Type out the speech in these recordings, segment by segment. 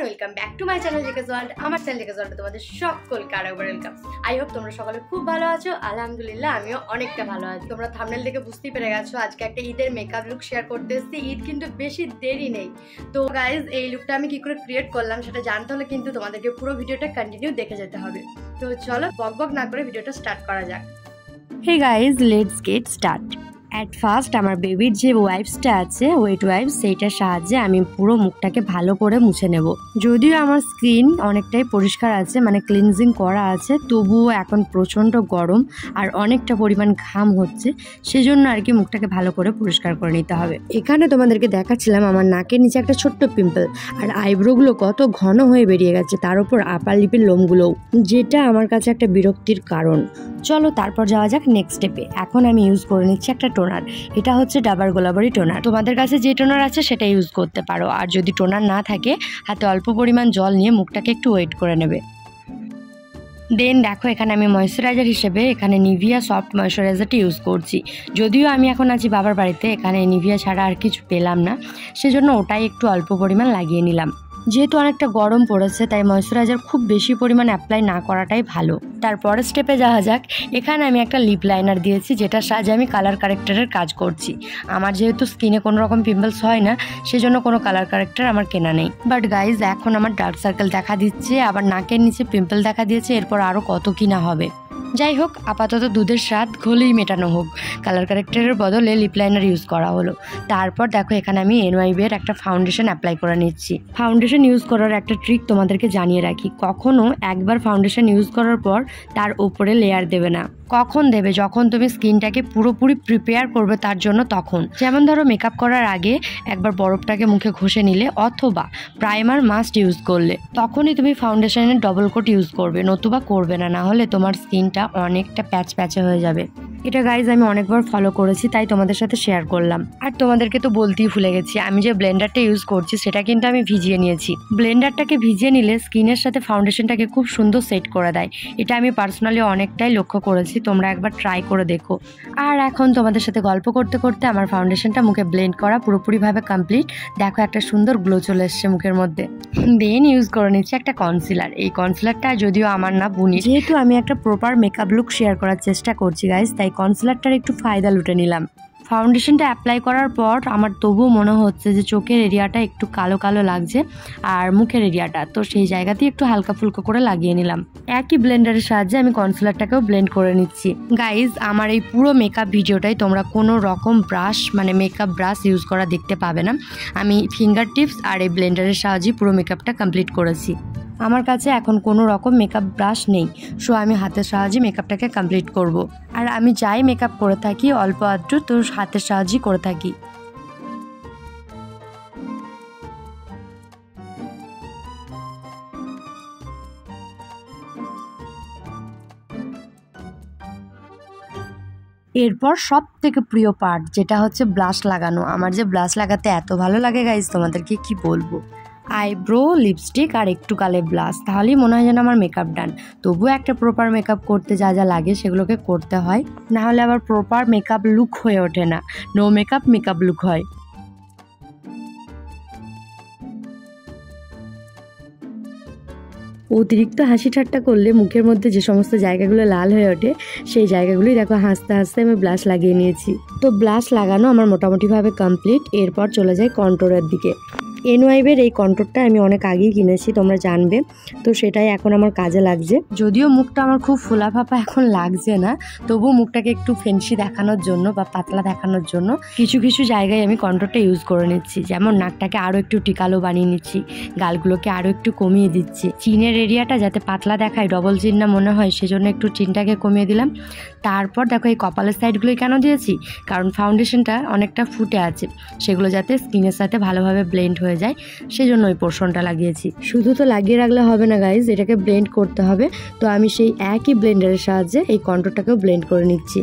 Welcome back to my channel জেকেস world. আমার channel জেকেস ওয়ার্ল্ডে তোমাদের সকলকে আরেকবার ওয়েলকাম। আই হোপ তোমরা সকলে খুব ভালো আছো। আলহামদুলিল্লাহ আমিও অনেকটা ভালো আছি। তোমরা থাম্বনেল দেখে বুঝতেই পেরে গেছো আজকে একটা ঈদের মেকআপ লুক শেয়ার করতে এসেছি। ঈদ কিন্তু বেশি দেরি নেই। তো গাইজ এই লুকটা আমি কি করে ক্রিয়েট করলাম সেটা জানতে হলে কিন্তু তোমাদেরকে পুরো ভিডিওটা কন্টিনিউ দেখে যেতে হবে। তো চলো বক বক না করে ভিডিওটা স্টার্ট করা যাক। Hey guys, let's get start. At first আমার বেবির যে ওয়াইপসটা আছে, ওয়েট ওয়াইপস, সেইটার সাহায্যে আমি পুরো মুখটাকে ভালো করে মুছে নেব। যদিও আমার স্কিন অনেকটাই পরিষ্কার আছে, মানে ক্লিনজিং করা আছে, তবুও এখন প্রচণ্ড গরম আর অনেকটা পরিমাণ ঘাম হচ্ছে, সেজন্য আর কি মুখটাকে ভালো করে পরিষ্কার করে নিতে হবে। এখানে তোমাদেরকে দেখাচ্ছিলাম আমার নাকের নিচে একটা ছোট্ট পিম্পল, আর আইব্রোগুলো কত ঘন হয়ে বেরিয়ে গেছে, তার উপর আপার লিপের লোমগুলোও, যেটা আমার কাছে একটা বিরক্তির কারণ। চলো তারপর যাওয়া যাক নেক্সট স্টেপে। এখন আমি ইউজ করে নিচ্ছি একটা টোনার। এটা হচ্ছে ডাবার গোলাবারি টোনার। তোমাদের কাছে যে টোনার আছে সেটা ইউজ করতে পারো, আর যদি টোনার না থাকে হাতে অল্প পরিমাণ জল নিয়ে মুখটাকে একটু ওয়েট করে নেবে। দেন দেখো এখানে আমি ময়েশ্চারাইজার হিসেবে এখানে নিভিয়া সফট ময়েশ্চারাইজারটি ইউজ করছি। যদিও আমি এখন আছি বাবার বাড়িতে, এখানে নিভিয়া ছাড়া আর কিছু পেলাম না, সেজন্য ওটাই একটু অল্প পরিমাণ লাগিয়ে নিলাম। যেহেতু অনেকটা গরম পড়েছে তাই ময়েশ্চারাইজার খুব বেশি পরিমাণ অ্যাপ্লাই না করাটাই ভালো। তারপরের স্টেপে যাওয়া যাক। এখানে আমি একটা লিপ লাইনার দিয়েছি, যেটার সাহায্যে আমি কালার কারেক্টারের কাজ করছি। আমার যেহেতু স্কিনে কোনো রকম পিম্পলস হয় না, সেজন্য কোনো কালার কারেক্টার আমার কেনা নেই। বাট গাইজ, এখন আমার ডার্ক সার্কেল দেখা দিচ্ছে, আবার নাকের নিচে পিম্পল দেখা দিয়েছে, এরপর আরও কত কি না হবে। যাই হোক, আপাতত দুধের স্বাদ ঘোলেই মেটানো হোক। কালার কারেক্টারের বদলে লিপ লাইনার ইউজ করা হলো। তারপর দেখো এখানে আমি NYB এর একটা ফাউন্ডেশন অ্যাপ্লাই করে নিচ্ছি। ফাউন্ডেশন ইউজ করার একটা ট্রিক তোমাদেরকে জানিয়ে রাখি, কখনো একবার ফাউন্ডেশন ইউজ করার পর তার উপরে লেয়ার দেবে না। কখন দেবে? যখন তুমি স্কিনটাকে পুরোপুরি প্রিপেয়ার করবে তার জন্য, তখন। যেমন ধরো মেকআপ করার আগে একবার বরফটাকে মুখে ঘষে নিলে অথবা প্রাইমার মাস্ট ইউজ করলে, তখনই তুমি ফাউন্ডেশনের ডবল কোট ইউজ করবে, নতুবা করবে না, না হলে তোমার স্কিনটা অনেকটা প্যাচ প্যাচে হয়ে যাবে। এটা গাইজ আমি অনেকবার ফলো করেছি, তাই তোমাদের সাথে শেয়ার করলাম। আর তোমাদেরকে তো বলতেই ভুলে গেছি, আমি যে ব্লেন্ডারটা ইউজ করছি সেটা কিন্তু আমি ভিজিয়ে নিয়েছি। ব্লেন্ডারটাকে ভিজিয়ে নিলে স্কিনের সাথে ফাউন্ডেশনটাকে খুব সুন্দর সেট করে দেয়। এটা আমি পার্সোনালি অনেকটাই লক্ষ্য করেছি, তোমরা একবার ট্রাই করে দেখো। আর এখন তোমাদের সাথে গল্প করতে করতে আমার ফাউন্ডেশনটা মুখে ব্লেন্ড করা পুরোপুরিভাবে কমপ্লিট। দেখো একটা সুন্দর গ্লো চলে এসছে মুখের মধ্যে। দেন ইউজ করে নিচ্ছি একটা কনসিলার। এই কনসিলারটা যদিও আমার না বুনি, যেহেতু আমি একটা প্রপার মেকআপ লুক শেয়ার করার চেষ্টা করছি গাইজ, তাই কনসিলারটার একটু ফায়দা লুটে নিলাম। ফাউন্ডেশনটা অ্যাপ্লাই করার পর আমার তবুও মনে হচ্ছে যে চোখের এরিয়াটা একটু কালো কালো লাগছে, আর মুখের এরিয়াটা, তো সেই জায়গাতেই একটু হালকা ফুলকা করে লাগিয়ে নিলাম। একই ব্লেন্ডারের সাহায্যে আমি কনসিলারটাকেও ব্লেন্ড করে নিচ্ছি। গাইজ, আমার এই পুরো মেকআপ ভিডিওটাই তোমরা কোনো রকম ব্রাশ, মানে মেকআপ ব্রাশ ইউজ করা দেখতে পাবে না। আমি ফিঙ্গার টিপস আর এই ব্লেন্ডারের সাহায্যে পুরো মেকআপটা কমপ্লিট করেছি। আমার কাছে এখন কোনো রকম মেকআপ ব্রাশ নেই, সো আমি হাতের সাহায্যে মেকআপটাকে কমপ্লিট করব। আর আমি যাই মেকআপ করে থাকি অল্প আধটু তো হাতের সাহায্যেই করে থাকি। এরপর সব থেকে প্রিয় পার্ট, যেটা হচ্ছে ব্লাশ লাগানো। আমার যে ব্লাশ লাগাতে এত ভালো লাগে গাইজ, তোমাদেরকে কি বলবো। আইব্রো, লিপস্টিক আর একটু কালে ব্লাশ, তাহলেই মনে হয় যেন আমার মেকআপ ডান। তবুও একটা প্রপার মেকআপ করতে যা যা লাগে সেগুলোকে করতে হয়, না হলে আবার প্রপার মেকআপ লুক হয়ে ওঠে না। নো মেকআপ মেকআপ লুক হয়। অতিরিক্ত হাসি ঠাট্টা করলে মুখের মধ্যে যে সমস্ত জায়গাগুলো লাল হয়ে ওঠে, সেই জায়গাগুলোই দেখো হাসতে হাসতে আমি ব্লাশ লাগিয়ে নিয়েছি। তো ব্লাশ লাগানো আমার মোটামুটিভাবে কমপ্লিট। এরপর চলে যাই কন্ট্রোরের দিকে। NYB এর এই কন্ট্রোরটা আমি অনেক আগেই কিনেছি, তোমরা জানবে, তো সেটাই এখন আমার কাজে লাগছে। যদিও মুখটা আমার খুব ফোলা ফাঁপা এখন লাগছে না, তবুও মুখটাকে একটু ফেন্সি দেখানোর জন্য বা পাতলা দেখানোর জন্য কিছু কিছু জায়গায় আমি কন্ট্রোরটা ইউজ করে নিচ্ছি। যেমন নাকটাকে আরও একটু টিকালো বানিয়ে নিচ্ছি, গালগুলোকে আরও একটু কমিয়ে দিচ্ছি, চিনের এরিয়াটা যাতে পাতলা দেখায়, ডবল চিন না মনে হয়, সেজন্য একটু চিনটাকে কমিয়ে দিলাম। তারপর দেখো এই কপালের সাইডগুলোই কেন দিয়েছি, কারণ ফাউন্ডেশনটা অনেকটা ফুটে আছে, সেগুলো যাতে স্কিনের সাথে ভালোভাবে ব্লেন্ড হয়ে যায়, সেজন্য ওই পোর্শনটা লাগিয়েছি। শুধু তো লাগিয়ে রাখলে হবে না গাইজ, এটাকে ব্লেন্ড করতে হবে। তো আমি সেই একই ব্লেন্ডারের সাহায্যে এই কন্ট্রোরটাকেও ব্লেন্ড করে নিচ্ছি।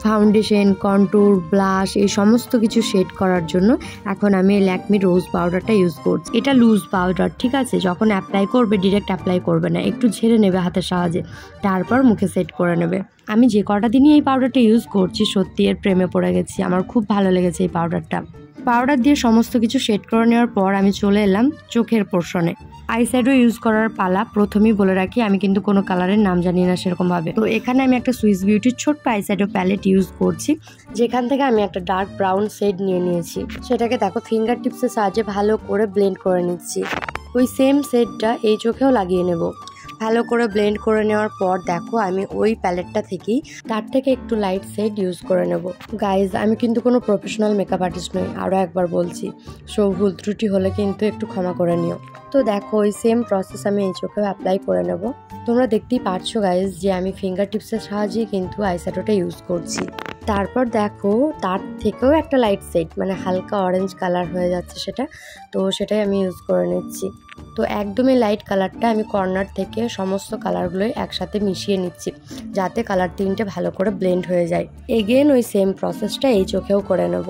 ফাউন্ডেশন, কন্ট্যুর, ব্লাশ এই সমস্ত কিছু শেড করার জন্য এখন আমি ল্যাকমি রোজ পাউডারটা ইউজ করছি। এটা লুজ পাউডার, ঠিক আছে? যখন অ্যাপ্লাই করবে ডিরেক্ট অ্যাপ্লাই করবে না, একটু ঝেড়ে নেবে হাতের সাহায্যে, তারপর মুখে সেট করে নেবে। আমি যে কটা দিনই এই পাউডারটা ইউজ করছি সত্যি এর প্রেমে পড়ে গেছি। আমার খুব ভালো লেগেছে এই পাউডারটা। পাউডার দিয়ে সমস্ত কিছু শেড করে নেওয়ার পর আমি চলে এলাম চোখের পোর্শনে। আইশ্যাডো ইউজ করার পালা। প্রথমেই বলে রাখি আমি কিন্তু কোনো কালারের নাম জানি না সেরকম ভাবে। তো এখানে আমি একটা সুইস বিউটির ছোট্ট আইশ্যাডো প্যালেট ইউজ করছি, যেখান থেকে আমি একটা ডার্ক ব্রাউন শেড নিয়ে নিয়েছি। সেটাকে দেখো ফিঙ্গার টিপসের সাহায্যে ভালো করে ব্লেন্ড করে নিচ্ছি। ওই সেম শেডটা এই চোখেও লাগিয়ে নেব। ভালো করে ব্লেন্ড করে নেওয়ার পর দেখো আমি ওই প্যালেটটা থেকেই তার থেকে একটু লাইট শেড ইউজ করে নেব। গাইজ, আমি কিন্তু কোনো প্রফেশনাল মেকআপ আর্টিস্ট নই, আরও একবার বলছি, সো ভুল ত্রুটি হলে কিন্তু একটু ক্ষমা করে নিও। তো দেখো ওই সেম প্রসেস আমি এই চোখেও অ্যাপ্লাই করে নেব। তোমরা দেখতেই পারছো গাইজ যে আমি ফিঙ্গার টিপসের সাহায্যে কিন্তু আইশ্যাডোটা ইউজ করছি। তারপর দেখো তার থেকেও একটা লাইট শেড, মানে হালকা অরেঞ্জ কালার হয়ে যাচ্ছে সেটা, তো সেটাই আমি ইউজ করে নিচ্ছি। তো একদমই লাইট কালারটা আমি কর্নার থেকে সমস্ত কালারগুলোই একসাথে মিশিয়ে নিচ্ছি, যাতে কালার তিনটে ভালো করে ব্লেন্ড হয়ে যায়। এগেন ওই সেম প্রসেসটা এই চোখেও করে নেব।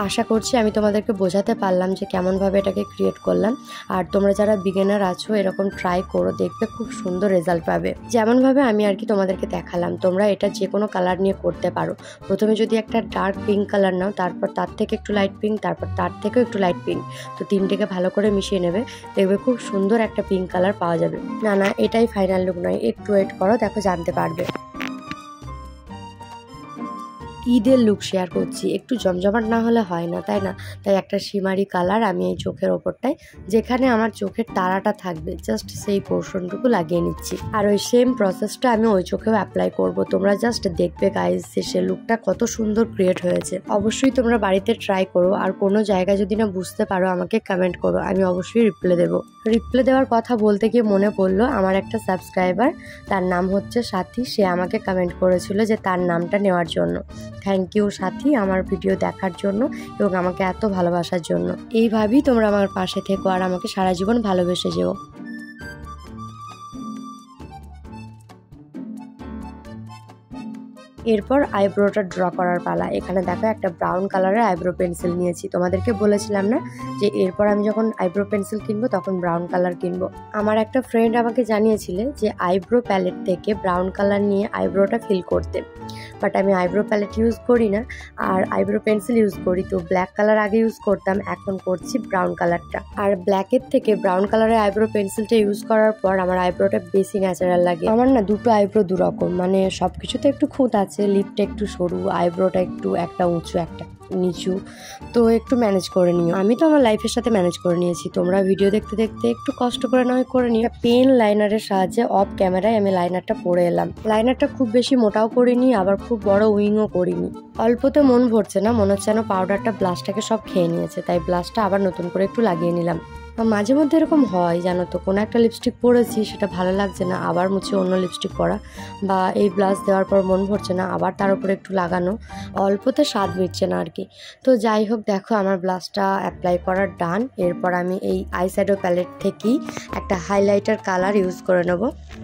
আশা করছি আমি তোমাদেরকে বোঝাতে পারলাম যে কেমনভাবে এটাকে ক্রিয়েট করলাম। আর তোমরা যারা বিগিনার আছো এরকম ট্রাই করো, দেখবে খুব সুন্দর রেজাল্ট পাবে। যেমনভাবে আমি আর কি তোমাদেরকে দেখালাম, তোমরা এটা যে কোনো কালার নিয়ে করতে পারো। প্রথমে যদি একটা ডার্ক পিঙ্ক কালার নাও, তারপর তার থেকে একটু লাইট পিঙ্ক, তারপর তার থেকেও একটু লাইট পিঙ্ক, তো তিনটেকে ভালো করে মিশিয়ে নেবে, দেখবে খুব সুন্দর একটা পিঙ্ক কালার পাওয়া যাবে। না এটাই ফাইনাল লুক নয়, একটু ওয়েট করো, দেখো জানতে পারবে। ঈদের লুক শেয়ার করছি, একটু জমজমাট না হলে হয় না, তাই না? তাই একটা শিমারি কালার আমি এই চোখের ওপরটায়, যেখানে আমার চোখের তারাটা থাকবে জাস্ট সেই পোর্শনটুকু লাগিয়ে নিচ্ছি। আর ওই সেম প্রসেসটা আমি ওই চোখেও অ্যাপ্লাই করব। তোমরা জাস্ট দেখবে গাইজ সে লুকটা কত সুন্দর ক্রিয়েট হয়েছে। অবশ্যই তোমরা বাড়িতে ট্রাই করো, আর কোনো জায়গায় যদি না বুঝতে পারো আমাকে কমেন্ট করো, আমি অবশ্যই রিপ্লাই দেবো। রিপ্লাই দেওয়ার কথা বলতে গিয়ে মনে পড়লো, আমার একটা সাবস্ক্রাইবার, তার নাম হচ্ছে সাথী, সে আমাকে কমেন্ট করেছিল যে তার নামটা নেওয়ার জন্য। থ্যাংক ইউ সাথী, আমার ভিডিও দেখার জন্য এবং আমাকে এত ভালোবাসার জন্য। এইভাবেই তোমরা আমার পাশে থেকো আর আমাকে সারা জীবন ভালোবেসে যেও। এরপর আইব্রোটা ড্র করার পালা। এখানে দেখো একটা ব্রাউন কালারের আইব্রো পেন্সিল নিয়েছি। তোমাদেরকে বলেছিলাম না যে এরপর আমি যখন আইব্রো পেন্সিল কিনবো তখন ব্রাউন কালার কিনবো। আমার একটা ফ্রেন্ড আমাকে জানিয়েছিলে যে আইব্রো প্যালেট থেকে ব্রাউন কালার নিয়ে আইব্রোটা ফিল করতে, বাট আমি আইব্রো প্যালেট ইউজ করি না আর আইব্রো পেন্সিল ইউজ করি। তো ব্ল্যাক কালার আগে ইউজ করতাম, এখন করছি ব্রাউন কালারটা। আর ব্ল্যাকের থেকে ব্রাউন কালারের আইব্রো পেন্সিলটা ইউজ করার পর আমার আইব্রোটা বেশি ন্যাচারাল লাগে। আমার না দুটো আইব্রো দুরকম, মানে সব কিছুতে একটু খুঁত আছে, লিপটা একটু সরু, আইব্রোটা একটু একটা উঁচু একটা নিচু, তো একটু ম্যানেজ করে নিও। আমি তো আমার লাইফের সাথে ম্যানেজ করে নিয়েছি, তোমরা ভিডিও দেখতে দেখতে একটু কষ্ট করে নয় করে নিও। পেন লাইনারের সাহায্যে অফ ক্যামেরায় আমি লাইনারটা পরে এলাম। লাইনারটা খুব বেশি মোটাও করিনি, আবার খুব বড় উইংও করিনি। অল্পতে মন ভরছে না, মনে হচ্ছে যেন পাউডারটা ব্লাশটাকে সব খেয়ে নিয়েছে, তাই ব্লাশটা আবার নতুন করে একটু লাগিয়ে নিলাম। মাঝে মধ্যে এরকম হয় জানো তো, কোনো একটা লিপস্টিক পরেছি সেটা ভালো লাগছে না, আবার মুছে অন্য লিপস্টিক পরা, বা এই ব্লাশ দেওয়ার পর মন ভরছে না, আবার তার উপরে একটু লাগানো, অল্পতে স্বাদ মিটছে না আর কি। তো যাই হোক, দেখো আমার ব্লাশটা অ্যাপ্লাই করার ডান। এরপর আমি এই আইশ্যাডো প্যালেট থেকেই একটা হাইলাইটার কালার ইউজ করে নেব।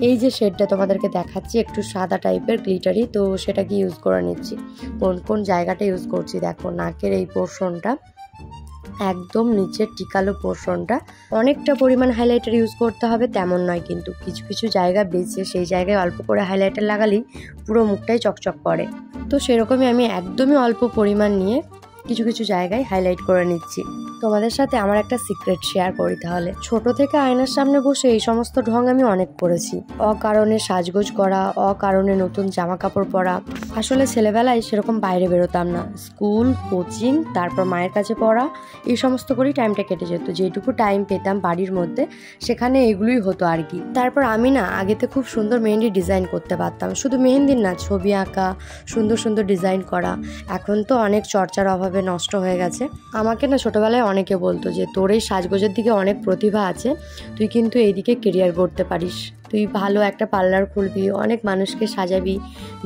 এই যে শেডটা তোমাদেরকে দেখাচ্ছি একটু সাদা টাইপের গ্লিটারি, তো সেটাকে ইউজ করে নিচ্ছি। কোন কোন জায়গাটা ইউজ করছি দেখো, নাকের এই পোর্শনটা, একদম নিচের টিকালো পোর্শনটা। অনেকটা পরিমাণ হাইলাইটার ইউজ করতে হবে তেমন নয়, কিন্তু কিছু কিছু জায়গা বেছে সেই জায়গায় অল্প করে হাইলাইটার লাগালেই পুরো মুখটাই চকচক করে। তো সেরকমই আমি একদমই অল্প পরিমাণ নিয়ে কিছু কিছু জায়গায় হাইলাইট করে নিচ্ছি। তোমাদের সাথে আমার একটা সিক্রেট শেয়ার করি তাহলে। ছোট থেকে আয়নার সামনে বসে এই সমস্ত ঢং আমি অনেক করেছি। অকারণে সাজগোজ করা, অকারণে নতুন জামা কাপড় পরা। আসলে ছেলেবেলায় সেরকম বাইরে বেরোতাম না, স্কুল, কোচিং, তারপর মায়ের কাছে পড়া, এই সমস্ত করেই টাইমটা কেটে যেত। যেটুকু টাইম পেতাম বাড়ির মধ্যে সেখানে এগুলোই হতো আর কি। তারপর আমি না আগেতে খুব সুন্দর মেহেন্দি ডিজাইন করতে পারতাম, শুধু মেহেন্দির না, ছবি আঁকা, সুন্দর সুন্দর ডিজাইন করা। এখন তো অনেক চর্চার অভাবে নষ্ট হয়ে গেছে। আমাকে না ছোটোবেলায় অনেকে বলতো যে তোর এই সাজগোজের দিকে অনেক প্রতিভা আছে, তুই কিন্তু এইদিকে কেরিয়ার করতে পারিস, তুই তুই ভালো একটা পার্লার খুলবি, অনেক মানুষকে সাজাবি,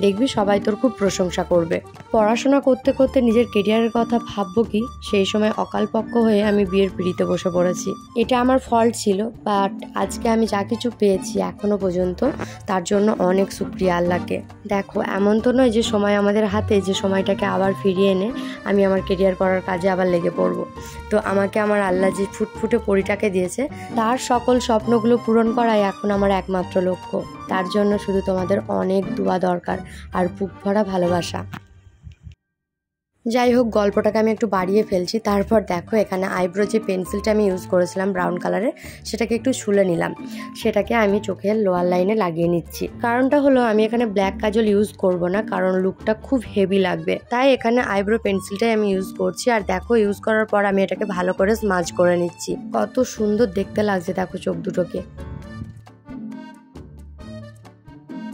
দেখবি সবাই তোর খুব প্রশংসা করবে। পড়াশোনা করতে করতে নিজের কেরিয়ারের কথা ভাববো কি, সেই সময় অকালপক্ষ হয়ে আমি বিয়ের পিঁড়িতে বসে পড়েছি। এটা আমার ফল্ট ছিল, বাট আজকে আমি যা কিছু পেয়েছি এখনো পর্যন্ত তার জন্য অনেক শুকরিয়া আল্লাহকে। দেখো, এমন তো নয় যে সময় আমাদের হাতে, যে সময়টাকে আবার ফিরিয়ে এনে আমি আমার কেরিয়ার করার কাজে আবার লেগে পড়বো। তো আমাকে আমার আল্লাহ যে ফুটফুটে পরিটাকে দিয়েছে, তার সকল স্বপ্নগুলো পূরণ করাই এখন আমার একমাত্র লক্ষ্য। তার জন্য শুধু তোমাদের অনেক দোয়া দরকার আর বুক ভরা ভালোবাসা। যাই হোক, গল্পটাকে আমি একটু বাড়িয়ে ফেলছি। তারপর দেখো, এখানে আইব্রো যে পেন্সিলটা আমি ইউজ করেছিলাম ব্রাউন কালারের, সেটাকে একটু ছুলে নিলাম। সেটাকে আমি চোখের লোয়ার লাইনে লাগিয়ে নিচ্ছি। কারণটা হলো আমি এখানে ব্ল্যাক কাজল ইউজ করব না, কারণ লুকটা খুব হেভি লাগবে। তাই এখানে আইব্রো পেন্সিলটাই আমি ইউজ করছি। আর দেখো, ইউজ করার পর আমি এটাকে ভালো করে স্মাজ করে নিচ্ছি। কত সুন্দর দেখতে লাগছে দেখো চোখ দুটোকে।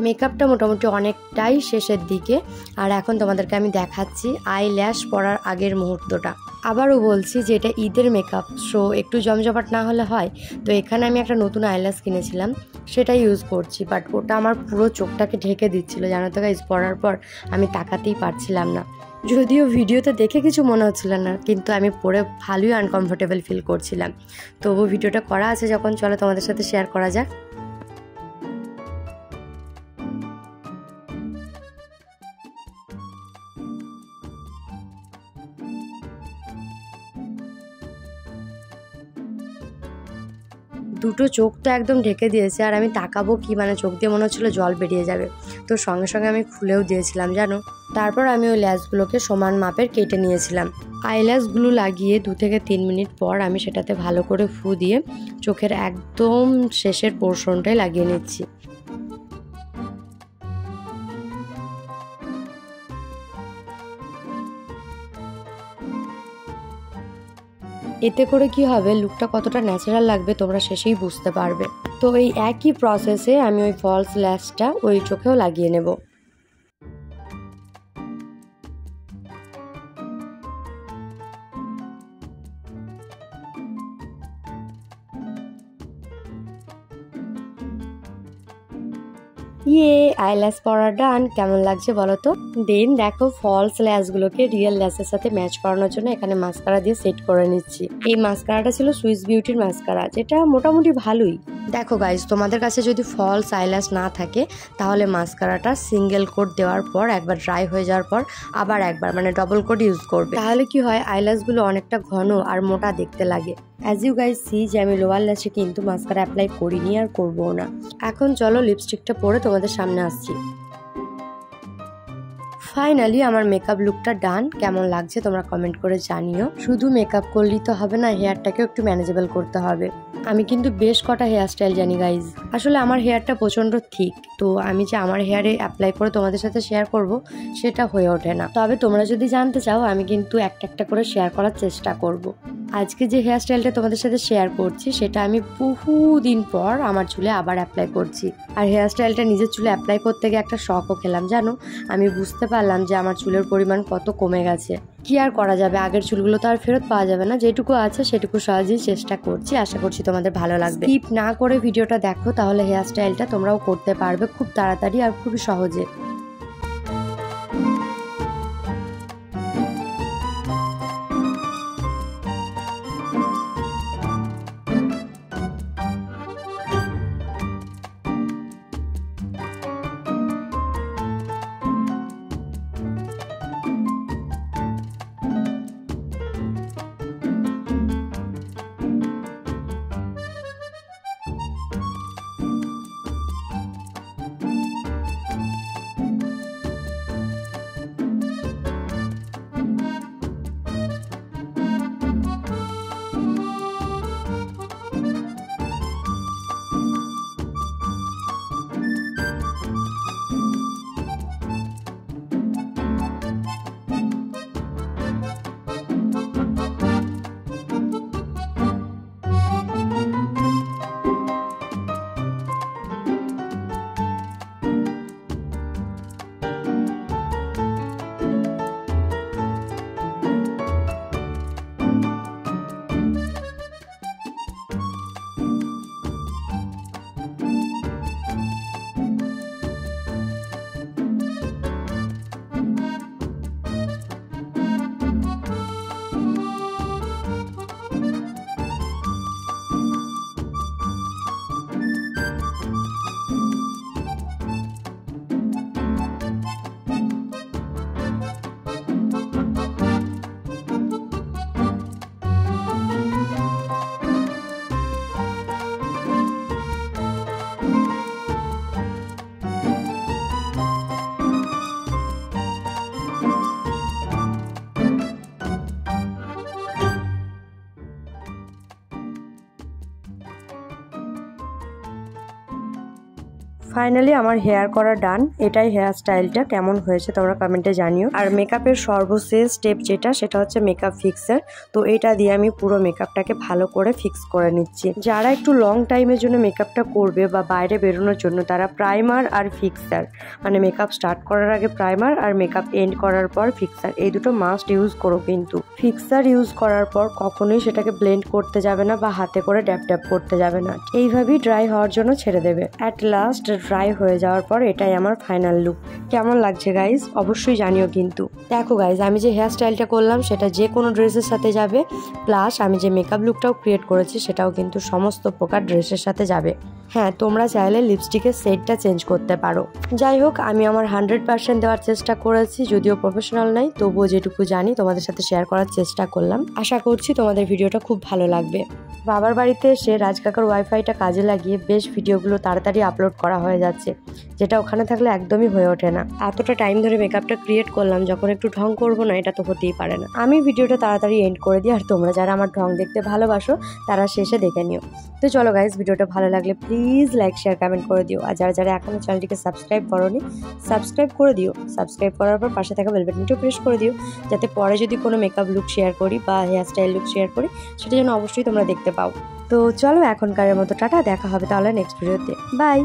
মেকআপটা মোটামুটি অনেকটাই শেষের দিকে। আর এখন তোমাদেরকে আমি দেখাচ্ছি আই ল্যাশ পরার আগের মুহূর্তটা। আবারও বলছি যে এটা ঈদের মেকআপ, সো একটু জমজমাট না হলে হয়। তো এখানে আমি একটা নতুন আইল্যাশ কিনেছিলাম, সেটাই ইউজ করছি। বাট ওটা আমার পুরো চোখটাকে ঢেকে দিচ্ছিল, জানো তো গাইস। পরার পর আমি তাকাতেই পারছিলাম না। যদিও ভিডিওতে দেখে কিছু মনে হচ্ছিল না, কিন্তু আমি পরে ভালোই আনকমফোর্টেবল ফিল করছিলাম। তবু ভিডিওটা করা আছে যখন, চলো তোমাদের সাথে শেয়ার করা যাক। দুটো চোখ তো একদম ঢেকে দিয়েছে, আর আমি তাকাবো কি, মানে চোখ দিয়ে মনে হচ্ছিলো জল বেরিয়ে যাবে। তো সঙ্গে সঙ্গে আমি খুলেও দিয়েছিলাম জানো। তারপর আমি ওই ল্যাশগুলোকে সমান মাপের কেটে নিয়েছিলাম। আইল্যাশগুলো লাগিয়ে 2 থেকে 3 মিনিট পর আমি সেটাতে ভালো করে ফু দিয়ে চোখের একদম শেষের পোর্শনটাই লাগিয়ে নিচ্ছি। এতে করে কি হবে, লুকটা কতটা ন্যাচারাল লাগবে তোমরা শেষেই বুঝতে পারবে। তো এই একই প্রসেসে আমি ওই ফলস ল্যাশটা ওই চোখেও লাগিয়ে নেব। আইল্যাশ পরা ডান। কেমন লাগছে বলো তো। দেন দেখো, ফলস ল্যাশগুলোকে রিয়েল ল্যাশের সাথে ম্যাচ করানোর জন্য এখানে মাস্কারা দিয়ে সেট করে নিচ্ছি। এই মাস্কারাটা ছিল সুইস বিউটির মাস্কারা, যেটা মোটামুটি ভালোই। দেখো গাইজ, তোমাদের কাছে যদি ফলস আইল্যাশ না থাকে, তাহলে মাস্কারাটা সিঙ্গেল কোট দেওয়ার পর একবার ড্রাই হয়ে যাওয়ার পর আবার একবার মানে ডবল কোট ইউজ করবে। তাহলে কি হয়, আইল্যাশগুলো অনেকটা ঘন আর মোটা দেখতে লাগে। অ্যাজ ইউ গাইজ সি যে আমি লোয়ার ল্যাশে কিন্তু মাস্কারা অ্যাপ্লাই করিনি আর করবো না। এখন চলো লিপস্টিকটা পরে তোমাদের সামনে আসছি। ফাইনালি আমার মেকআপ লুকটা ডান। কেমন লাগছে তোমরা কমেন্ট করে জানিও। শুধু মেকআপ করলেই তো হবে না, হেয়ারটাকেও একটু ম্যানেজেবল করতে হবে। আমি কিন্তু বেশ কটা হেয়ার স্টাইল জানি গাইজ। আসলে আমার হেয়ারটা প্রচণ্ড থিক, তো আমি যে আমার হেয়ারে অ্যাপ্লাই করে তোমাদের সাথে শেয়ার করব সেটা হয়ে ওঠে না। তবে তোমরা যদি জানতে চাও, আমি কিন্তু একটা একটা করে শেয়ার করার চেষ্টা করব। আজকে যে হেয়ার স্টাইলটা তোমাদের সাথে শেয়ার করছি, সেটা আমি বহুদিন পর আমার চুলে আবার অ্যাপ্লাই করছি। আর হেয়ার স্টাইলটা নিজের চুলে অ্যাপ্লাই করতে গিয়ে একটা শকও খেলাম জানো। আমি বুঝতে পারলাম যে আমার চুলের পরিমাণ কত কমে গেছে। কি আর করা যাবে, আগের চুলগুলো তো আর ফেরত পাওয়া যাবে না। যেটুকু আছে সেটুকু সহজেই চেষ্টা করছি। আশা করছি তোমাদের ভালো লাগবে। স্কিপ না করে ভিডিওটা দেখো, তাহলে হেয়ার স্টাইলটা তোমরাও করতে পারবে খুব তাড়াতাড়ি আর খুবই সহজে। ফাইনালি আমার হেয়ার করা ডান। এটাই হেয়ার স্টাইলটা, কেমন হয়েছে তোমরা কমেন্টে জানিও। আর মেকআপের সর্বশেষ স্টেপ যেটা, সেটা হচ্ছে মেকআপ ফিক্সার। তো এটা দিয়ে আমি পুরো মেকআপটাকে ভালো করে ফিক্স করে নিচ্ছি। যারা একটু লং টাইমের জন্য মেকআপটা করবে বা বাইরে বেরোনোর জন্য, তারা প্রাইমার আর ফিক্সার, মানে মেকআপ স্টার্ট করার আগে প্রাইমার আর মেকআপ এন্ড করার পর ফিক্সার, এই দুটো মাস্ট ইউজ করো। কিন্তু ফিক্সার ইউজ করার পর কখনোই সেটাকে ব্লেন্ড করতে যাবে না বা হাতে করে ড্যাপ ড্যাপ করতে যাবে না, এইভাবেই ড্রাই হওয়ার জন্য ছেড়ে দেবে। অ্যাট লাস্ট ড্রাই হয়ে যাওয়ার পর এটাই আমার ফাইনাল লুক। কেমন লাগছে গাইজ অবশ্যই জানিও। কিন্তু দেখো গাইজ, আমি যে হেয়ার স্টাইলটা করলাম সেটা যে কোনো ড্রেসের সাথে যাবে, প্লাস আমি যে মেকআপ লুকটাও ক্রিয়েট করেছি সেটাও কিন্তু সমস্ত প্রকার ড্রেসের সাথে যাবে। হ্যাঁ, তোমরা চাইলে লিপস্টিকের সেটটা চেঞ্জ করতে পারো। যাই হোক, আমি আমার 100% দেওয়ার চেষ্টা করেছি, যদিও প্রফেশনাল নাই, তবুও যেটুকু জানি তোমাদের সাথে শেয়ার করার চেষ্টা করলাম। আশা করছি তোমাদের ভিডিওটা খুব ভালো লাগবে। বাবার বাড়িতে এসে রাজ কাকার ওয়াইফাইটা কাজে লাগিয়ে বেশ ভিডিওগুলো তাড়াতাড়ি আপলোড করা হয়ে যাচ্ছে, যেটা ওখানে থাকলে একদমই হয়ে ওঠে না। এতটা টাইম ধরে মেকআপটা ক্রিয়েট করলাম, যখন একটু ঢং করবো না, এটা তো হতেই পারে না। আমি ভিডিওটা তাড়াতাড়ি এন্ড করে দিই, আর তোমরা যারা আমার ঢং দেখতে ভালোবাসো তারা শেষে দেখে নিও। তো চলো গাইজ, ভিডিওটা ভালো লাগলে প্লিজ লাইক শেয়ার কমেন্ট করে দিও। আর যারা যারা এখনো চ্যানেলটিকে সাবস্ক্রাইব করোনি, সাবস্ক্রাইব করে দিও। সাবস্ক্রাইব করার পর পাশে থাকা বেল বাটনটিও প্রেস করে দিও, যাতে পরে যদি কোনো মেকআপ লুক শেয়ার করি বা হেয়ার স্টাইল লুক শেয়ার করি, সেটা যেন অবশ্যই তোমরা দেখতে পাও। তো চলো এখনকারের মতো টাটা, দেখা হবে তাহলে নেক্সট ভিডিওতে। বাই।